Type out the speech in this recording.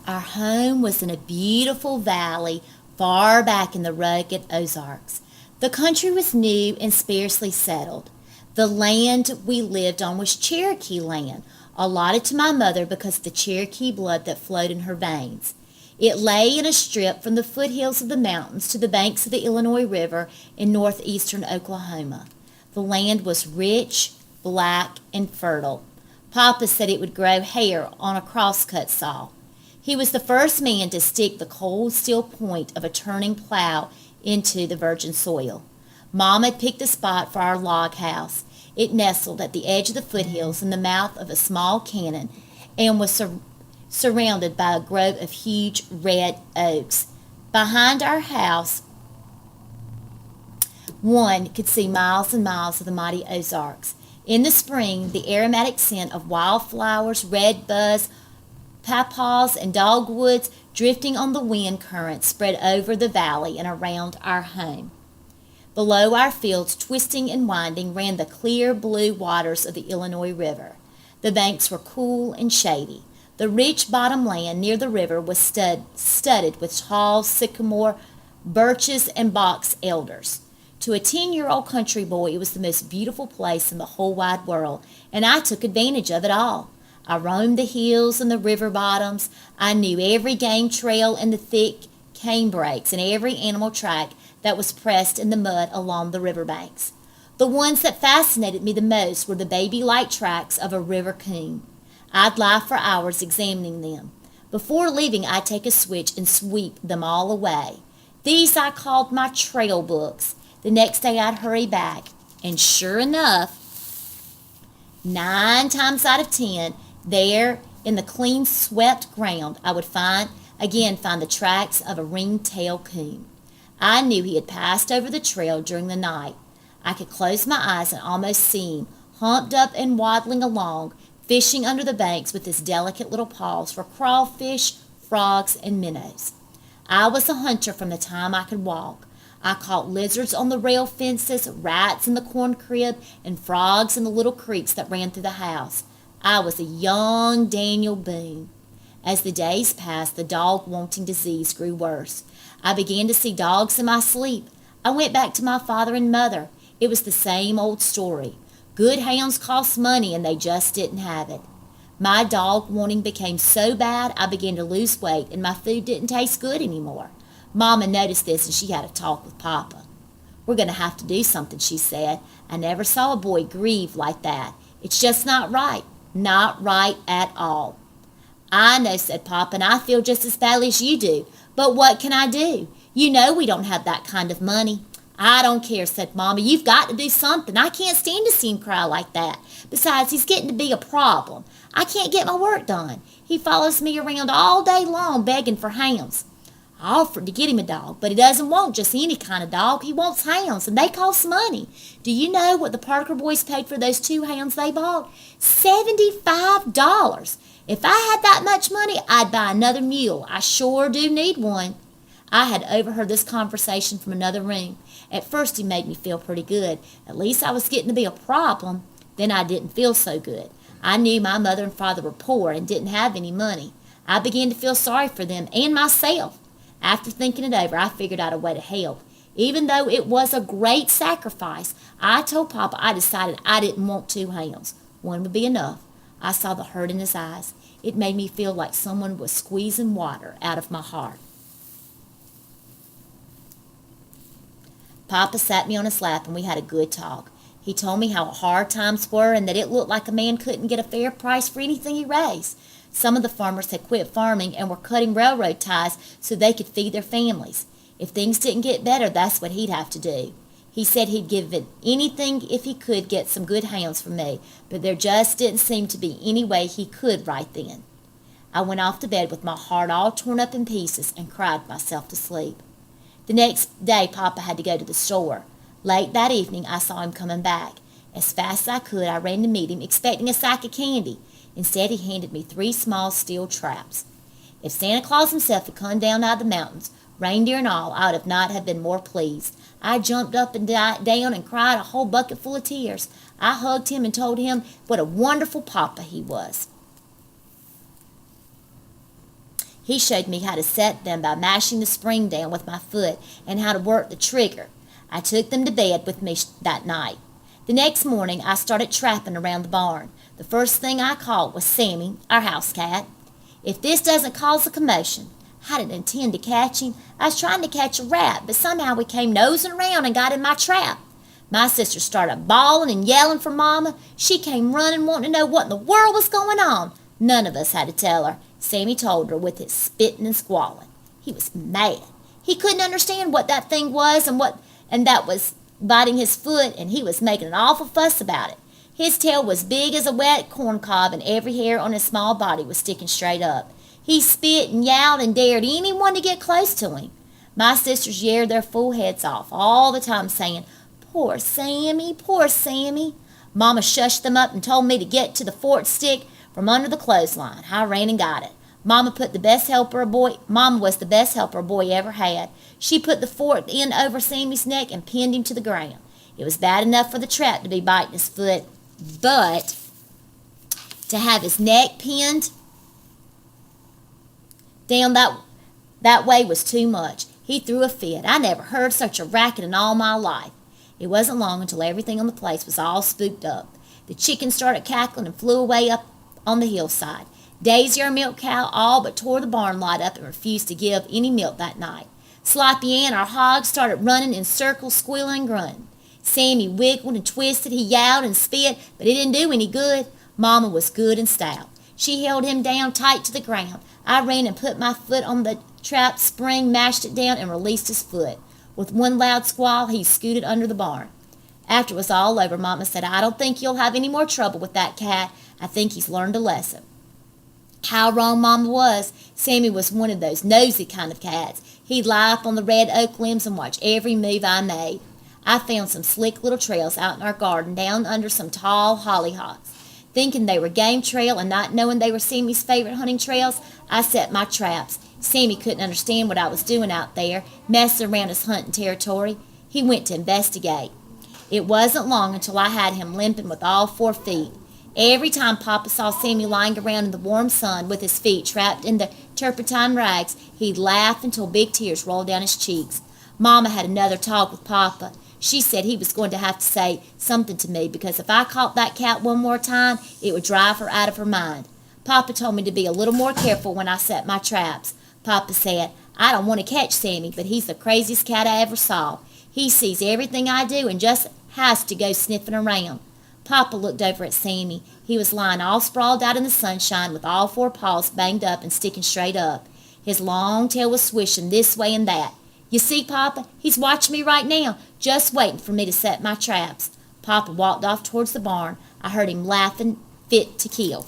Our home was in a beautiful valley far back in the rugged Ozarks. The country was new and sparsely settled. The land we lived on was Cherokee land, allotted to my mother because of the Cherokee blood that flowed in her veins. It lay in a strip from the foothills of the mountains to the banks of the Illinois River in northeastern Oklahoma. The land was rich, black, and fertile. Papa said it would grow hair on a crosscut saw. He was the first man to stick the cold steel point of a turning plow into the virgin soil. Mom had picked a spot for our log house. It nestled at the edge of the foothills in the mouth of a small canyon and was surrounded by a grove of huge red oaks. Behind our house, one could see miles and miles of the mighty Ozarks. In the spring, the aromatic scent of wildflowers, red buzz, pawpaws, and dogwoods drifting on the wind current spread over the valley and around our home. Below our fields, twisting and winding, ran the clear blue waters of the Illinois River. The banks were cool and shady. The rich bottom land near the river was studded with tall sycamore, birches, and box elders. To a 10-year-old country boy, it was the most beautiful place in the whole wide world, and I took advantage of it all. I roamed the hills and the river bottoms. I knew every game trail and the thick canebrakes and every animal track that was pressed in the mud along the river banks. The ones that fascinated me the most were the baby-like tracks of a river coon. I'd lie for hours examining them. Before leaving, I'd take a switch and sweep them all away. These I called my trail books. The next day I'd hurry back, and sure enough, 9 times out of 10, there in the clean swept ground, I would find the tracks of a ring-tailed coon. I knew he had passed over the trail during the night. I could close my eyes and almost see him, humped up and waddling along, fishing under the banks with his delicate little paws for crawfish, frogs, and minnows. I was a hunter from the time I could walk. I caught lizards on the rail fences, rats in the corn crib, and frogs in the little creeks that ran through the house. I was a young Daniel Boone. As the days passed, the dog-wanting disease grew worse. I began to see dogs in my sleep. I went back to my father and mother. It was the same old story. Good hounds cost money, and they just didn't have it. My dog-wanting became so bad, I began to lose weight, and my food didn't taste good anymore. Mama noticed this, and she had a talk with Papa. "We're going to have to do something," she said. "I never saw a boy grieve like that. It's just not right. Not right at all." "I know," said Papa, "and I feel just as badly as you do. But what can I do? You know we don't have that kind of money." "I don't care," said Mama. "You've got to do something. I can't stand to see him cry like that. Besides, he's getting to be a problem. I can't get my work done. He follows me around all day long begging for hounds. I offered to get him a dog, but he doesn't want just any kind of dog. He wants hounds, and they cost money. Do you know what the Parker boys paid for those 2 hounds they bought? $75. If I had that much money, I'd buy another mule. I sure do need one." I had overheard this conversation from another room. At first it made me feel pretty good. At least I was getting to be a problem. Then I didn't feel so good. I knew my mother and father were poor and didn't have any money. I began to feel sorry for them and myself. After thinking it over, I figured out a way to help. Even though it was a great sacrifice, I told Papa I decided I didn't want 2 hounds. One would be enough. I saw the hurt in his eyes. It made me feel like someone was squeezing water out of my heart. Papa sat me on his lap and we had a good talk. He told me how hard times were and that it looked like a man couldn't get a fair price for anything he raised. Some of the farmers had quit farming and were cutting railroad ties so they could feed their families. If things didn't get better, that's what he'd have to do. He said he'd give it anything if he could get some good hounds from me, but there just didn't seem to be any way he could right then. I went off to bed with my heart all torn up in pieces and cried myself to sleep. The next day Papa had to go to the store. Late that evening I saw him coming back. As fast as I could, I ran to meet him, expecting a sack of candy. Instead, he handed me 3 small steel traps. If Santa Claus himself had come down out of the mountains, reindeer and all, I would not have been more pleased. I jumped up and down and cried a whole bucket full of tears. I hugged him and told him what a wonderful papa he was. He showed me how to set them by mashing the spring down with my foot and how to work the trigger. I took them to bed with me that night. The next morning I started trapping around the barn. The first thing I caught was Sammy, our house cat. If this doesn't cause a commotion, I didn't intend to catch him. I was trying to catch a rat, but somehow he came nosing around and got in my trap. My sister started bawling and yelling for Mama. She came running wanting to know what in the world was going on. None of us had to tell her. Sammy told her with his spitting and squalling. He was mad. He couldn't understand what that thing was and that was biting his foot, and he was making an awful fuss about it. His tail was big as a wet corn cob, and every hair on his small body was sticking straight up. He spit and yowled and dared anyone to get close to him. My sisters yared their full heads off all the time, saying, "Poor Sammy, poor Sammy." Mama shushed them up and told me to get to the forked stick from under the clothesline. I ran and got it. Mama was the best helper a boy ever had. She put the forked end over Sammy's neck and pinned him to the ground. It was bad enough for the trap to be biting his foot, but to have his neck pinned down that way was too much. He threw a fit. I never heard such a racket in all my life. It wasn't long until everything on the place was all spooked up. The chickens started cackling and flew away up on the hillside. Daisy, our milk cow, all but tore the barn light up and refused to give any milk that night. Sloppy Ann, our hog, started running in circles, squealing and grunting. Sammy wiggled and twisted. He yowled and spit, but it didn't do any good. Mama was good and stout. She held him down tight to the ground. I ran and put my foot on the trap spring, mashed it down, and released his foot. With one loud squall, he scooted under the barn. After it was all over, Mama said, "I don't think you'll have any more trouble with that cat. I think he's learned a lesson." How wrong Mama was. Sammy was one of those nosy kind of cats. He'd lie up on the red oak limbs and watch every move I made. I found some slick little trails out in our garden down under some tall hollyhocks. Thinking they were game trail and not knowing they were Sammy's favorite hunting trails, I set my traps. Sammy couldn't understand what I was doing out there, messing around his hunting territory. He went to investigate. It wasn't long until I had him limping with all 4 feet. Every time Papa saw Sammy lying around in the warm sun with his feet trapped in the turpentine rags, he'd laugh until big tears rolled down his cheeks. Mama had another talk with Papa. She said he was going to have to say something to me because if I caught that cat one more time, it would drive her out of her mind. Papa told me to be a little more careful when I set my traps. Papa said, "I don't want to catch Sammy, but he's the craziest cat I ever saw. He sees everything I do and just has to go sniffing around." Papa looked over at Sammy. He was lying all sprawled out in the sunshine with all 4 paws banged up and sticking straight up. His long tail was swishing this way and that. "You see, Papa, he's watching me right now, just waiting for me to set my traps." Papa walked off towards the barn. I heard him laughing fit to kill.